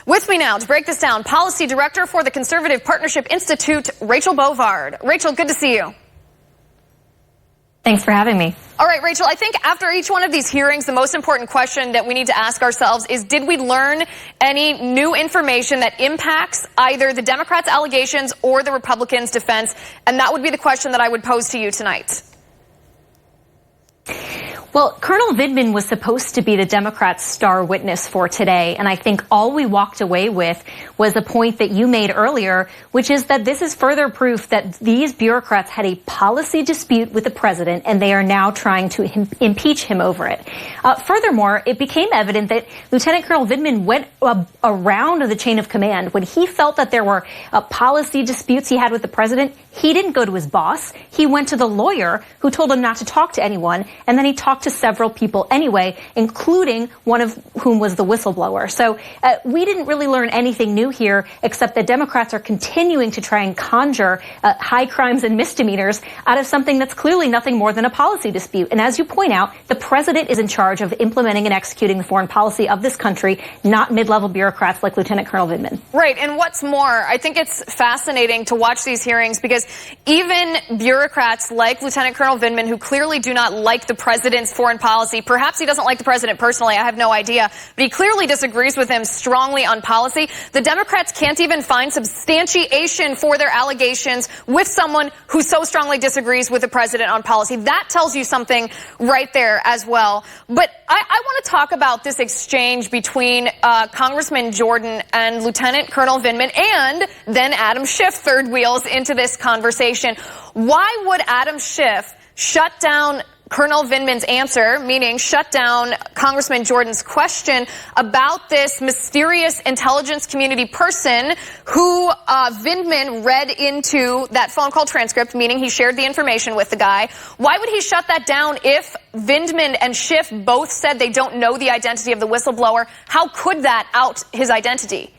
With me now to break this down, Policy Director for the Conservative Partnership Institute, Rachel Bovard. Rachel, good to see you. Thanks for having me. All right, Rachel, I think after each one of these hearings, the most important question that we need to ask ourselves is, did we learn any new information that impacts either the Democrats' allegations or the Republicans' defense? And that would be the question that I would pose to you tonight. Well, Colonel Vindman was supposed to be the Democrats' star witness for today, and I think all we walked away with was the point that you made earlier, which is that this is further proof that these bureaucrats had a policy dispute with the president, and they are now trying to impeach him over it. Furthermore, it became evident that Lieutenant Colonel Vindman went around the chain of command. When he felt that there were policy disputes he had with the president, he didn't go to his boss. He went to the lawyer who told him not to talk to anyone, and then he talked to several people anyway, including one of whom was the whistleblower. So we didn't really learn anything new here, except that Democrats are continuing to try and conjure high crimes and misdemeanors out of something that's clearly nothing more than a policy dispute. And as you point out, the president is in charge of implementing and executing the foreign policy of this country, not mid-level bureaucrats like Lieutenant Colonel Vindman. Right. And what's more, I think it's fascinating to watch these hearings because even bureaucrats like Lieutenant Colonel Vindman, who clearly do not like the president's foreign policy, perhaps he doesn't like the president personally, I have no idea, but he clearly disagrees with him strongly on policy. The Democrats can't even find substantiation for their allegations with someone who so strongly disagrees with the president on policy. That tells you something right there as well. But I want to talk about this exchange between Congressman Jordan and Lieutenant Colonel Vindman, and then Adam Schiff third wheels into this conversation. Why would Adam Schiff shut down Colonel Vindman's answer, meaning shut down Congressman Jordan's question about this mysterious intelligence community person who Vindman read into that phone call transcript, meaning he shared the information with the guy? Why would he shut that down if Vindman and Schiff both said they don't know the identity of the whistleblower? How could that out his identity?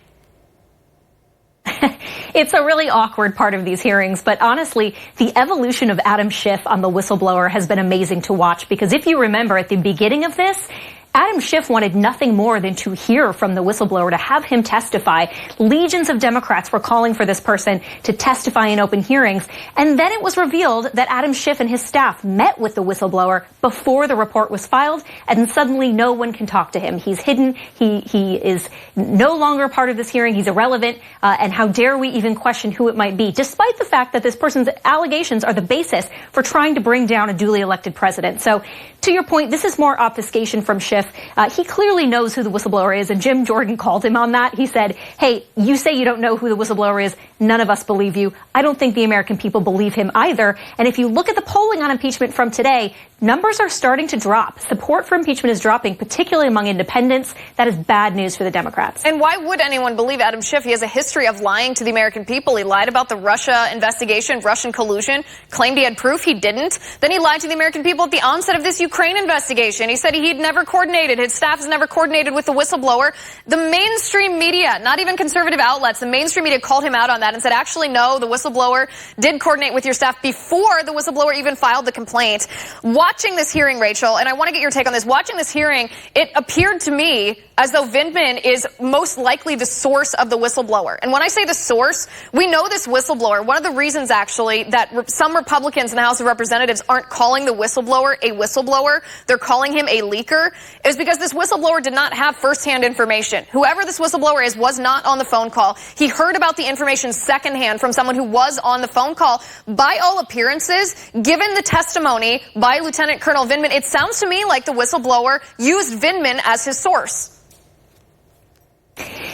It's a really awkward part of these hearings, but honestly, the evolution of Adam Schiff on the whistleblower has been amazing to watch, because if you remember at the beginning of this, Adam Schiff wanted nothing more than to hear from the whistleblower, to have him testify. Legions of Democrats were calling for this person to testify in open hearings. And then it was revealed that Adam Schiff and his staff met with the whistleblower before the report was filed, and suddenly no one can talk to him. He's hidden. He is no longer part of this hearing. He's irrelevant. And how dare we even question who it might be, despite the fact that this person's allegations are the basis for trying to bring down a duly elected president. So to your point, this is more obfuscation from Schiff. He clearly knows who the whistleblower is, and Jim Jordan called him on that. He said, hey, you say you don't know who the whistleblower is. None of us believe you. I don't think the American people believe him either. And if you look at the polling on impeachment from today, numbers are starting to drop. Support for impeachment is dropping, particularly among independents. That is bad news for the Democrats. And why would anyone believe Adam Schiff? He has a history of lying to the American people. He lied about the Russia investigation, Russian collusion, claimed he had proof. He didn't. Then he lied to the American people at the onset of this Ukraine investigation. He said he'd never coordinated. His staff has never coordinated with the whistleblower. The mainstream media, not even conservative outlets, the mainstream media called him out on that and said, actually, no, the whistleblower did coordinate with your staff before the whistleblower even filed the complaint. Watching this hearing, Rachel, and I want to get your take on this, watching this hearing, it appeared to me as though Vindman is most likely the source of the whistleblower. And when I say the source, we know this whistleblower. One of the reasons, actually, that some Republicans in the House of Representatives aren't calling the whistleblower a whistleblower, they're calling him a leaker, is because this whistleblower did not have firsthand information. Whoever this whistleblower is was not on the phone call. He heard about the information secondhand from someone who was on the phone call. By all appearances, given the testimony by Lieutenant Colonel Vindman, it sounds to me like the whistleblower used Vindman as his source.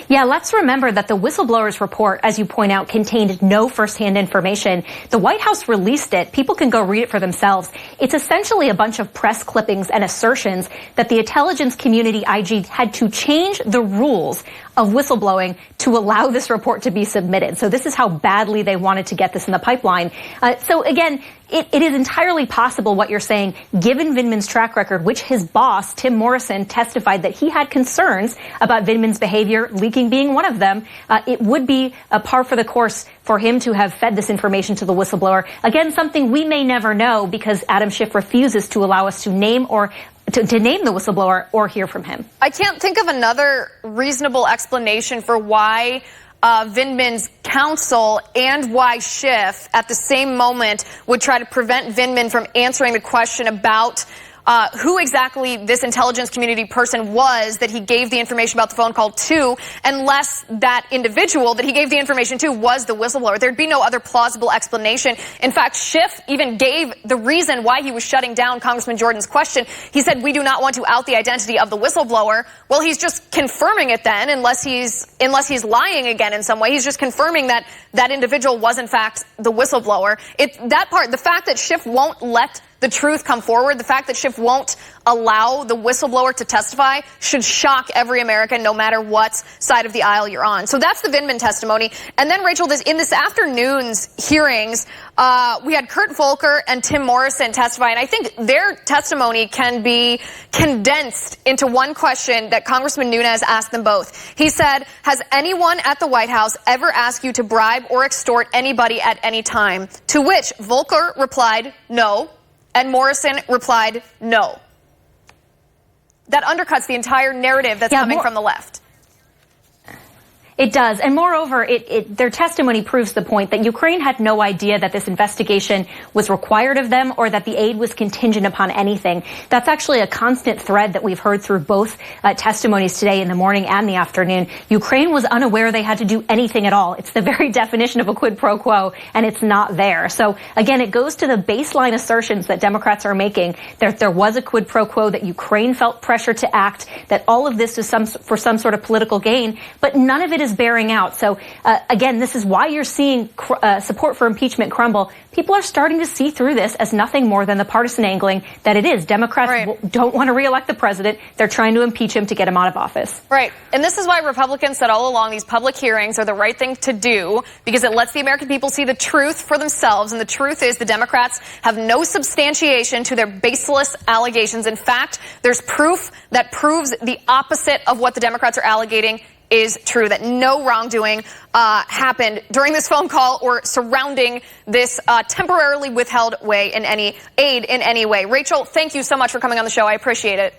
Yeah, let's remember that the whistleblower's report, as you point out, contained no firsthand information. The White House released it. People can go read it for themselves. It's essentially a bunch of press clippings and assertions that the intelligence community IG had to change the rules of whistleblowing to allow this report to be submitted. So this is how badly they wanted to get this in the pipeline. So again, it is entirely possible what you're saying, given Vindman's track record, which his boss, Tim Morrison, testified that he had concerns about Vindman's behavior, leaking being one of them. It would be a par for the course for him to have fed this information to the whistleblower. Again, something we may never know because Adam Schiff refuses to allow us to name or to name the whistleblower or hear from him. I can't think of another reasonable explanation for why Vindman's counsel and why Schiff at the same moment would try to prevent Vindman from answering the question about who exactly this intelligence community person was that he gave the information about the phone call to, unless that individual that he gave the information to was the whistleblower. There'd be no other plausible explanation. In fact, Schiff even gave the reason why he was shutting down Congressman Jordan's question. He said, we do not want to out the identity of the whistleblower. Well, he's just confirming it then, unless he's lying again in some way. He's just confirming that that individual was in fact the whistleblower. That part, the fact that Schiff won't let the truth come forward, the fact that Schiff won't allow the whistleblower to testify should shock every American, no matter what side of the aisle you're on. So that's the Vindman testimony. And then, Rachel, in this afternoon's hearings, we had Kurt Volker and Tim Morrison testify, and I think their testimony can be condensed into one question that Congressman Nunes asked them both. He said, has anyone at the White House ever asked you to bribe or extort anybody at any time? To which Volker replied, no. And Morrison replied, no. That undercuts the entire narrative that's coming from the left. It does. And moreover, their testimony proves the point that Ukraine had no idea that this investigation was required of them or that the aid was contingent upon anything. That's actually a constant thread that we've heard through both testimonies today in the morning and the afternoon. Ukraine was unaware they had to do anything at all. It's the very definition of a quid pro quo, and it's not there. So, again, it goes to the baseline assertions that Democrats are making. There was a quid pro quo, that Ukraine felt pressure to act, that all of this is for some sort of political gain, but none of it is bearing out. So, again, this is why you're seeing support for impeachment crumble. People are starting to see through this as nothing more than the partisan angling that it is. Democrats don't want to reelect the president. They're trying to impeach him to get him out of office. Right. And this is why Republicans said all along these public hearings are the right thing to do, because it lets the American people see the truth for themselves. And the truth is the Democrats have no substantiation to their baseless allegations. In fact, there's proof that proves the opposite of what the Democrats are alleging is true, that no wrongdoing happened during this phone call or surrounding this temporarily withheld aid in any way. Rachel, thank you so much for coming on the show. I appreciate it.